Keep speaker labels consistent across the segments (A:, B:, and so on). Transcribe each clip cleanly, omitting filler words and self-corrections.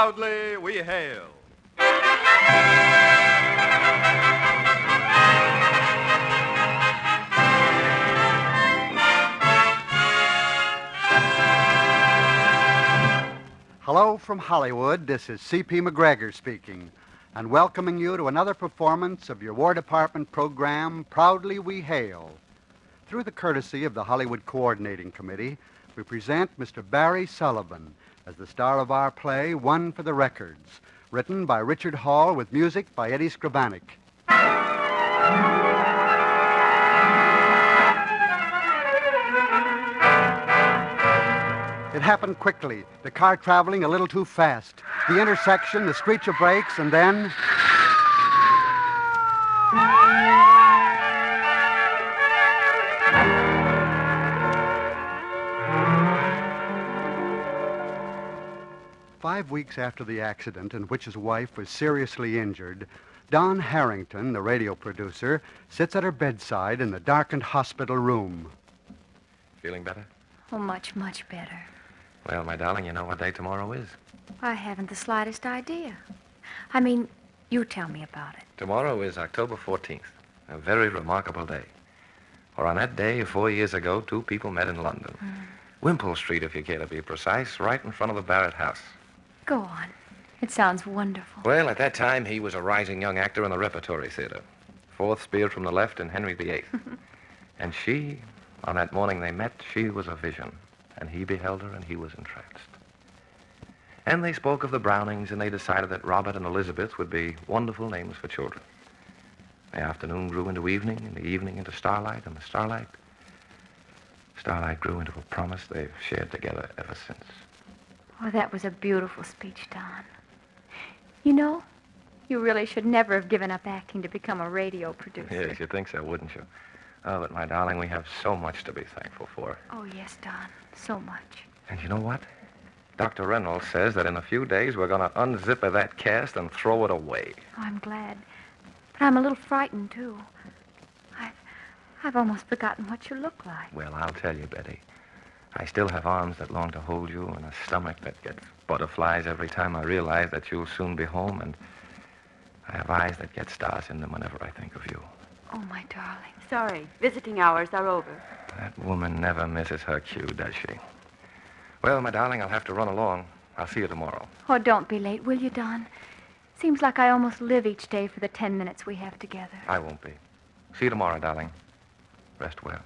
A: Proudly we hail.
B: Hello from Hollywood. This is C.P. McGregor speaking, and welcoming you to another performance of your War Department program, Proudly We Hail. Through the courtesy of the Hollywood Coordinating Committee, we present Mr. Barry Sullivan as the star of our play, One for the Records, written by Richard Hall with music by Eddie Scribanic. It happened quickly, the car traveling a little too fast. The intersection, the screech of brakes, and then... "5 weeks after the accident in which his wife was seriously injured, Don Harrington, the radio producer, sits at her bedside in the darkened hospital room.
C: Feeling better?
D: Oh, much, much better.
C: Well, my darling, you know what day tomorrow is.
D: I haven't the slightest idea. I mean, you tell me about it.
C: Tomorrow is October 14th, a very remarkable day. For on that day, 4 years ago, two people met in London. Wimpole Street, if you care to be precise, right in front of the Barrett house.
D: Go on. It sounds wonderful.
C: Well, at that time, he was a rising young actor in the Repertory Theater. Fourth spear from the left in Henry VIII. And she, on that morning they met, she was a vision. And he beheld her, and he was entranced. And they spoke of the Brownings, and they decided that Robert and Elizabeth would be wonderful names for children. The afternoon grew into evening, and the evening into starlight, and the starlight grew into a promise they've shared together ever since.
D: Oh, that was a beautiful speech, Don. You know, you really should never have given up acting to become a radio producer.
C: Yes, you'd think so, wouldn't you? Oh, but my darling, we have so much to be thankful for.
D: Oh, yes, Don. So much.
C: And you know what? Dr. Reynolds says that in a few days we're going to unzip that cast and throw it away.
D: Oh, I'm glad. But I'm a little frightened, too. I've almost forgotten what you look like.
C: Well, I'll tell you, Betty. I still have arms that long to hold you and a stomach that gets butterflies every time I realize that you'll soon be home, and I have eyes that get stars in them whenever I think of you.
D: Oh, my darling.
E: Sorry, visiting hours are over.
C: That woman never misses her cue, does she? Well, my darling, I'll have to run along. I'll see you tomorrow.
D: Oh, don't be late, will you, Don? Seems like I almost live each day for the 10 minutes we have together.
C: I won't be. See you tomorrow, darling. Rest well.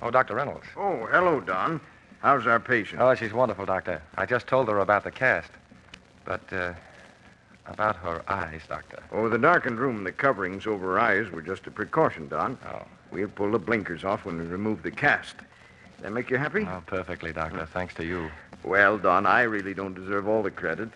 C: Oh, Dr. Reynolds.
F: Oh, hello, Don. How's our patient?
C: Oh, she's wonderful, Doctor. I just told her about the cast. But, about her eyes, Doctor.
F: Oh, the darkened room and the coverings over her eyes were just a precaution, Don.
C: Oh.
F: We'll pull the blinkers off when we remove the cast. That make you happy?
C: Oh, perfectly, Doctor. Thanks to you.
F: Well, Don, I really don't deserve all the credit.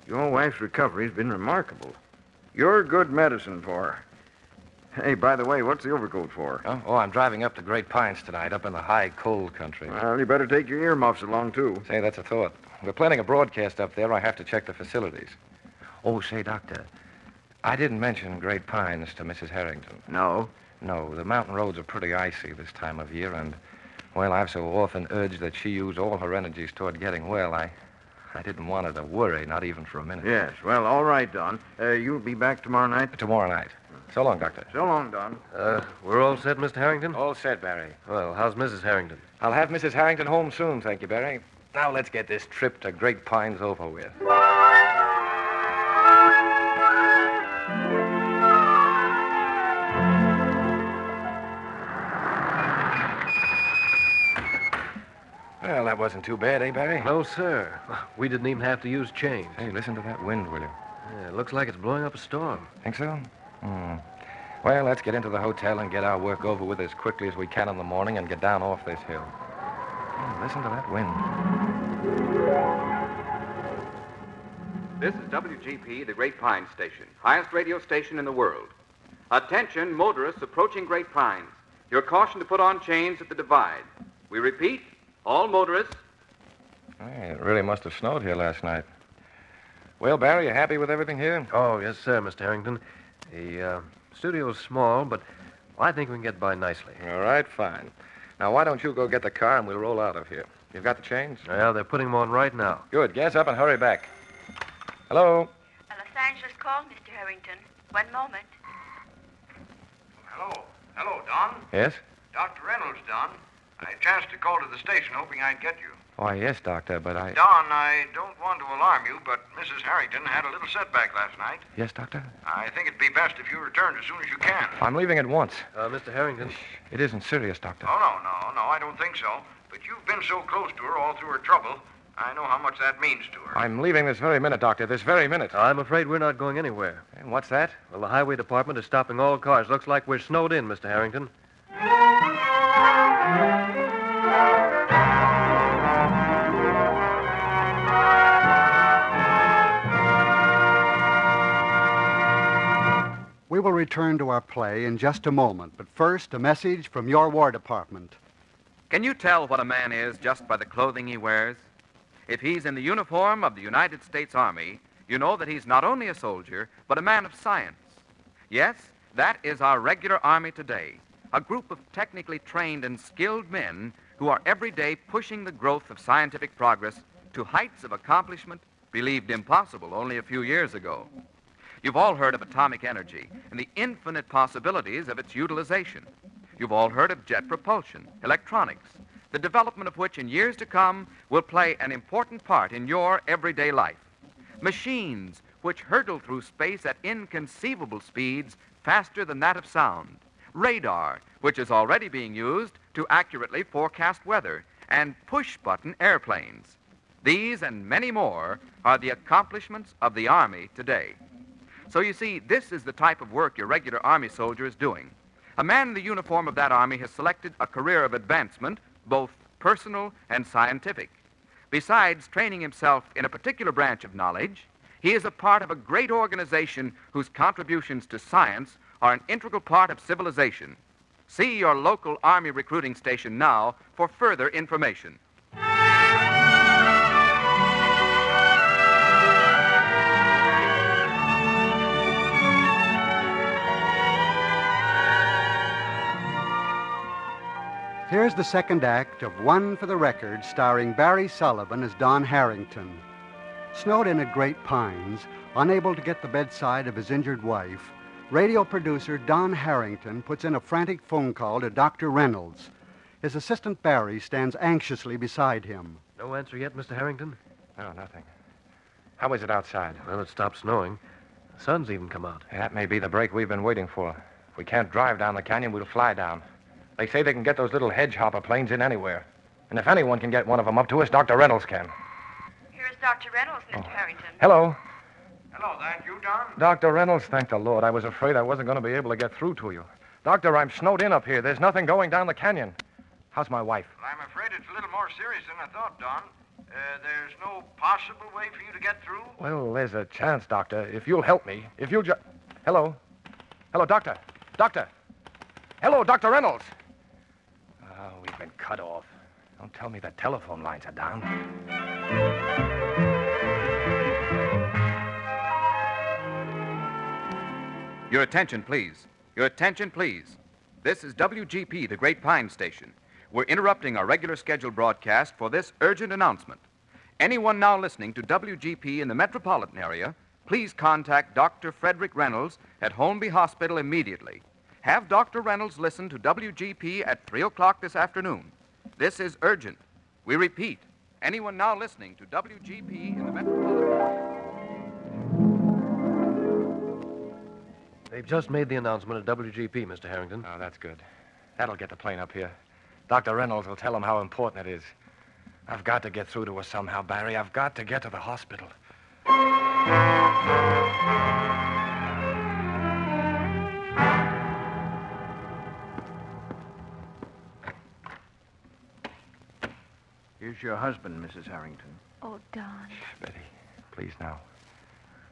F: Your wife's recovery's been remarkable. You're good medicine for her. Hey, by the way, what's the overcoat for?
C: Oh, I'm driving up to Great Pines tonight, up in the high, cold country.
F: Well, you better take your earmuffs along, too.
C: Say, that's a thought. We're planning a broadcast up there. I have to check the facilities. Oh, say, Doctor, I didn't mention Great Pines to Mrs. Harrington.
F: No?
C: No, the mountain roads are pretty icy this time of year, and, well, I've so often urged that she use all her energies toward getting well, I didn't want her to worry, not even for a minute.
F: Yes, well, all right, Don. You'll be back tomorrow night?
C: Tomorrow night. So long, Doctor.
F: So long, Don.
G: We're all set, Mr. Harrington?
C: All set, Barry.
G: Well, how's Mrs. Harrington?
C: I'll have Mrs. Harrington home soon, thank you, Barry. Now let's get this trip to Great Pines over with. Well, that wasn't too bad, eh, Barry?
G: No, sir. We didn't even have to use chains.
C: Hey, listen to that wind, will you?
G: Yeah, it looks like it's blowing up a storm.
C: Think so? Well, let's get into the hotel and get our work over with as quickly as we can in the morning and get down off this hill. Oh, listen to that wind.
H: This is WGP, the Great Pines station, highest radio station in the world. Attention, motorists approaching Great Pines. You're cautioned to put on chains at the divide. We repeat, all motorists.
C: Hey, it really must have snowed here last night. Well, Barry, you happy with everything here?
G: Oh, yes, sir, Mr. Harrington. The studio's small, but I think we can get by nicely.
C: All right, fine. Now, why don't you go get the car and we'll roll out of here? You've got the change?
G: Well, they're putting them on right now.
C: Good. Gas up and hurry back. Hello?
E: A Los Angeles call, Mr. Harrington. One moment.
F: Hello. Hello, Don.
C: Yes?
F: Dr. Reynolds, Don. I chanced to call to the station hoping I'd get you.
C: Why, yes, Doctor, but I...
F: Don, I don't want to alarm you, but Mrs. Harrington had a little setback last night.
C: Yes, Doctor?
F: I think it'd be best if you returned as soon as you can.
C: I'm leaving at once.
G: Mr. Harrington.
C: It isn't serious, Doctor.
F: Oh, no, I don't think so. But you've been so close to her all through her trouble. I know how much that means to her.
C: I'm leaving this very minute, Doctor, this very minute.
G: I'm afraid we're not going anywhere.
C: And what's that?
G: Well, the highway department is stopping all cars. Looks like we're snowed in, Mr. Harrington.
B: We will return to our play in just a moment, but first, a message from your War Department.
H: Can you tell what a man is just by the clothing he wears? If he's in the uniform of the United States Army, you know that he's not only a soldier, but a man of science. Yes, that is our regular Army today, a group of technically trained and skilled men who are every day pushing the growth of scientific progress to heights of accomplishment believed impossible only a few years ago. You've all heard of atomic energy and the infinite possibilities of its utilization. You've all heard of jet propulsion, electronics, the development of which in years to come will play an important part in your everyday life. Machines which hurtle through space at inconceivable speeds faster than that of sound. Radar, which is already being used to accurately forecast weather. And push-button airplanes. These and many more are the accomplishments of the Army today. So you see, this is the type of work your regular Army soldier is doing. A man in the uniform of that Army has selected a career of advancement, both personal and scientific. Besides training himself in a particular branch of knowledge, he is a part of a great organization whose contributions to science are an integral part of civilization. See your local Army recruiting station now for further information.
B: Here's the second act of One for the Record, starring Barry Sullivan as Don Harrington. Snowed in at Great Pines, unable to get the bedside of his injured wife, radio producer Don Harrington puts in a frantic phone call to Dr. Reynolds. His assistant Barry stands anxiously beside him.
G: No answer yet, Mr. Harrington?
C: No, nothing. How is it outside?
G: Well, it stopped snowing. The sun's even come out.
C: That may be the break we've been waiting for. If we can't drive down the canyon, we'll fly down. They say they can get those little hedge hopper planes in anywhere. And if anyone can get one of them up to us, Dr. Reynolds can.
E: Here's Dr. Reynolds, Mr. Harrington.
C: Hello.
F: Hello, that you, Don?
C: Dr. Reynolds, thank the Lord. I was afraid I wasn't going to be able to get through to you. Doctor, I'm snowed in up here. There's nothing going down the canyon. How's my wife?
F: Well, I'm afraid it's a little more serious than I thought, Don. There's no possible way for you to get through?
C: Well, there's a chance, Doctor. If you'll help me. If you'll just... Hello? Hello, Doctor. Doctor. Hello, Dr. Reynolds. Oh, we've been cut off. Don't tell me the telephone lines are down.
H: Your attention, please. Your attention, please. This is WGP, the Great Pine Station. We're interrupting our regular scheduled broadcast for this urgent announcement. Anyone now listening to WGP in the metropolitan area, please contact Dr. Frederick Reynolds at Holmby Hospital immediately. Have Dr. Reynolds listen to WGP at 3 o'clock this afternoon. This is urgent. We repeat, anyone now listening to WGP in the metropolitan area...
G: They've just made the announcement at WGP, Mr. Harrington.
C: Oh, that's good. That'll get the plane up here. Dr. Reynolds will tell them how important it is. I've got to get through to her somehow, Barry. I've got to get to the hospital.
F: Here's your husband, Mrs. Harrington.
D: Oh, Don.
C: Betty, please now.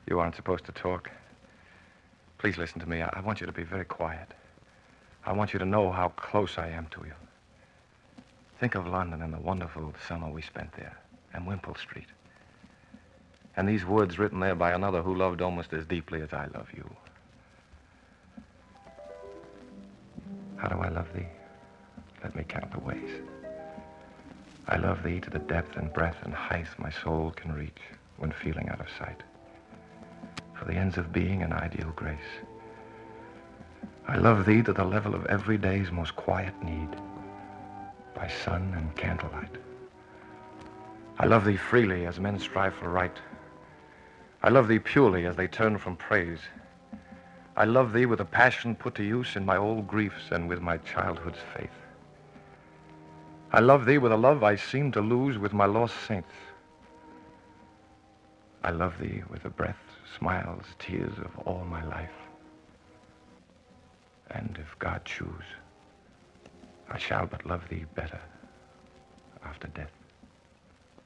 C: You aren't supposed to talk. Please listen to me. I want you to be very quiet. I want you to know how close I am to you. Think of London and the wonderful summer we spent there, and Wimpole Street. And these words written there by another who loved almost as deeply as I love you. How do I love thee? Let me count the ways. I love thee to the depth and breadth and height my soul can reach when feeling out of sight. For the ends of being an ideal grace. I love thee to the level of every day's most quiet need, by sun and candlelight. I love thee freely as men strive for right. I love thee purely as they turn from praise. I love thee with a passion put to use in my old griefs and with my childhood's faith. I love thee with a love I seem to lose with my lost saints. I love thee with the breath, smiles, tears of all my life. And if God choose, I shall but love thee better after death.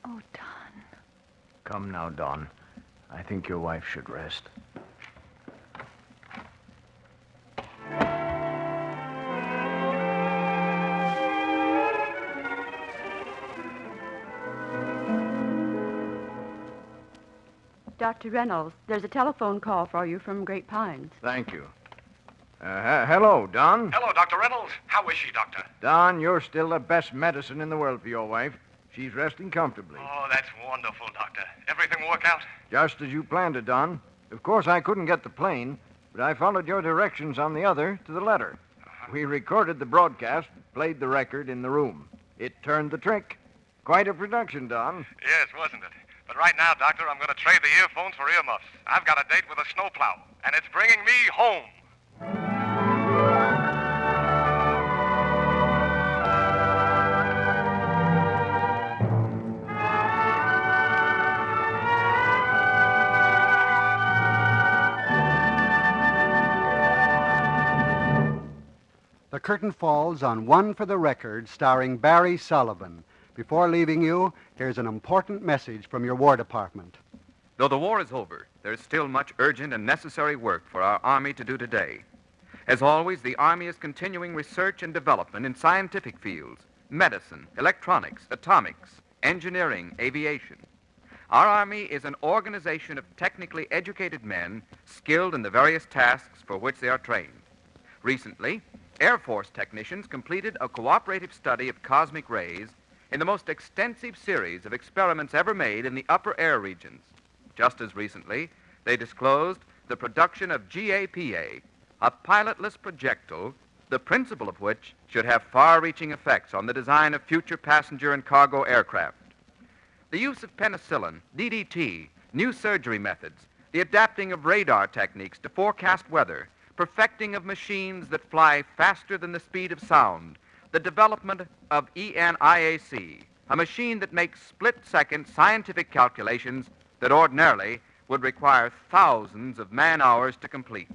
D: Oh, Don.
F: Come now, Don. I think your wife should rest.
A: Dr. Reynolds, there's a telephone call for you from Great Pines.
F: Thank you. Hello, Don.
I: Hello, Dr. Reynolds. How is she, Doctor?
F: Don, you're still the best medicine in the world for your wife. She's resting comfortably.
I: Oh, that's wonderful, Doctor. Everything work out?
F: Just as you planned it, Don. Of course, I couldn't get the plane, but I followed your directions on the other to the letter. We recorded the broadcast, played the record in the room. It turned the trick. Quite a production, Don.
I: Yes, wasn't it? But right now, Doctor, I'm going to trade the earphones for earmuffs. I've got a date with a snowplow, and it's bringing me home.
B: The curtain falls on One for the Record, starring Barry Sullivan. Before leaving you, here's an important message from your War Department.
H: Though the war is over, there's still much urgent and necessary work for our Army to do today. As always, the Army is continuing research and development in scientific fields, medicine, electronics, atomics, engineering, aviation. Our Army is an organization of technically educated men skilled in the various tasks for which they are trained. Recently, Air Force technicians completed a cooperative study of cosmic rays in the most extensive series of experiments ever made in the upper air regions. Just as recently, they disclosed the production of GAPA, a pilotless projectile, the principle of which should have far-reaching effects on the design of future passenger and cargo aircraft. The use of penicillin, DDT, new surgery methods, the adapting of radar techniques to forecast weather, perfecting of machines that fly faster than the speed of sound, the development of ENIAC, a machine that makes split-second scientific calculations that ordinarily would require thousands of man-hours to complete.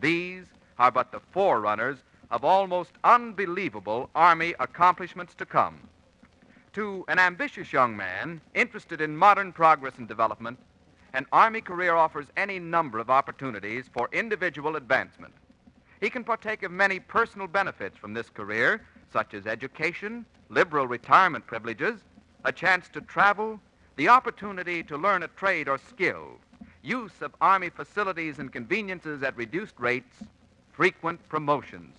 H: These are but the forerunners of almost unbelievable Army accomplishments to come. To an ambitious young man interested in modern progress and development, an Army career offers any number of opportunities for individual advancement. He can partake of many personal benefits from this career, such as education, liberal retirement privileges, a chance to travel, the opportunity to learn a trade or skill, use of Army facilities and conveniences at reduced rates, frequent promotions.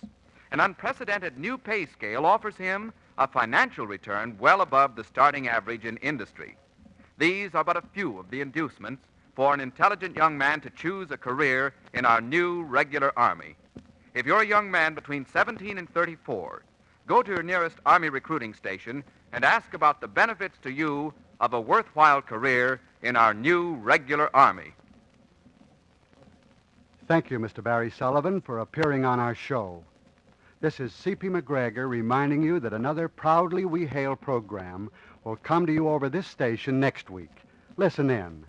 H: An unprecedented new pay scale offers him a financial return well above the starting average in industry. These are but a few of the inducements for an intelligent young man to choose a career in our new regular Army. If you're a young man between 17 and 34, go to your nearest Army recruiting station and ask about the benefits to you of a worthwhile career in our new regular Army.
B: Thank you, Mr. Barry Sullivan, for appearing on our show. This is C.P. McGregor reminding you that another Proudly We Hail program will come to you over this station next week. Listen in.